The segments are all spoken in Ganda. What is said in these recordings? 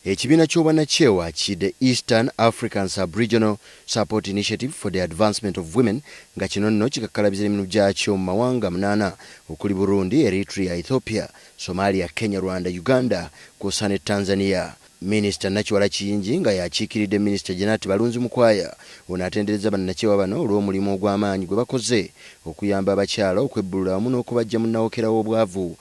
Ekibiina ky'obwannakyewa ki the Eastern African Sub-Regional Support Initiative for the Advancement of Women nga kino nno kikakkalabizza emirimu gyakyo mu mawanga 8 okuli Burundi, Eritrea, Ethiopia, Somalia, Kenya, Rwanda, Uganda kw'ossa ne Tanzania. Minisita Nakiwala Kiyingi nga yakiikiridde Minisita Janet Balunzi Mukwaya ono atenderezza bannakyewa bano olw'omulimu ogw'amaanyi gwe bakoze okuyamba abakyala okwebbulula wamu n'okubajja mu nnawokera w'obwavu.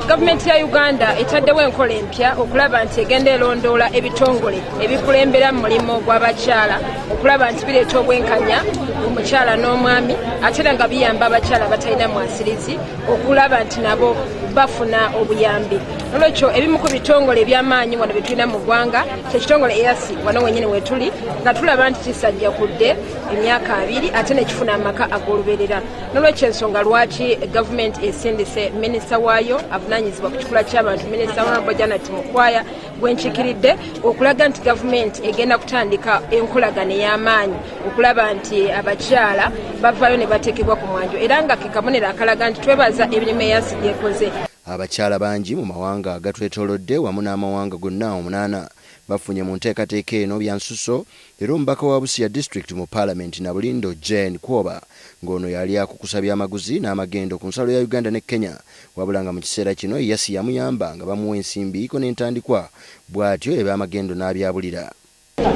Gavumenti ya Uganda etaddewo enkola empya okulaba nti egenda erondoola ebitongole ebikulembera mu mulimu gw'abakyala okulaba nti bireeta obwenkanya omukyala n'omwami ate era nga biyamba abakyala batalina mwasirizi okulaba nti nabo bafuna obuyambi. Nolwekyo ebimu ku bitongole eby'amaanyi wano bye tulina mu ggwanga kyekitongole EAC wano wenyini wetuli nga tulaba nti kisajjakudde emyaka 2 ate ne kifuna amaka ag'oluberera. Nolwekyo ensonga lwaki gavumenti esindise minisita waayo avunaanyizibwa ku kikula ky'abantu minisita Honorable Janet Mukwaya gwenkikiridde okulaga nti gavumenti egenda kutandika enkolagana ey'amaanyi okulaba nti abakyala bavaayo ne bateekebwa ku mwanjo era nga ke kabonero akalaga nti twebaza emirimu EAC gyekoze. Abakyala bangi mu mawanga agatwetoolodde wamu n'amawanga gonna 8 bafunye mu nteekateeka eno byansusso era omubaka wa Busia District mu Parliament na Bulindo Jane Kwoba ng'ono yali akukusa byamaguzi n'amagendo ku nsalo ya Uganda ne Kenya wabula nga mu kiseera kino EAC yamuyamba nga bamuwa ensimbi ko n'entandikwa bw'atyo ebyamagendo n'abyabulira.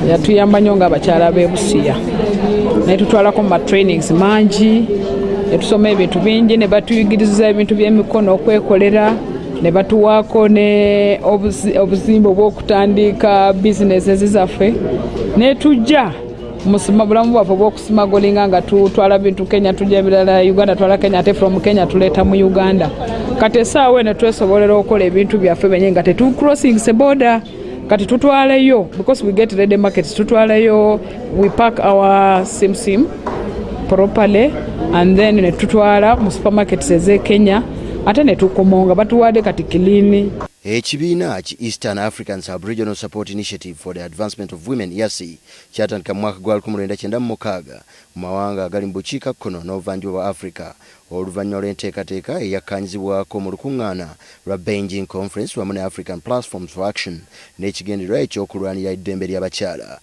Yatuyamba nnyo ng'abakyala b'e Busia naye tutwalako mu trainings mangi etusoma ebintu bingi ne batuyigiriza ebintu by'emikono okwekolera ne batuwaako ne obuzimba obw'okutandika bizinesi zaffe ne tujja musima bulamu bwaffe obw'okusimagolinga nga tutwala bintu Kenya tujja ebirala Uganda twala Kenya ate from Kenya tuleeta mu Uganda kati essaawa eno twesobolera okukola ebintu byaffe benye nga tetu crossing the border kati tutwaleyo because we get ready markets tutwaleyo we pack our sim properly and then ne tutwala mu supermarkets eze Kenya ate ne tukomonga batuwadde kati kilini. Ekibiina ki Eastern African Sub-Regional Support Initiative for the Advancement of Women EAC kyatandika mu mwaka gwa 1996 mu mawanga agali mu bukiikakkono n'obuvanjuba bwa Africa oluvannyuma lw'enteekateeka eyakkaanyizibwako mu lukuŋŋaana lwa Beijing Conference wamu ne African Platforms for Action n'ekigendererwa ekyokulwanira eddembe ly'abakyala.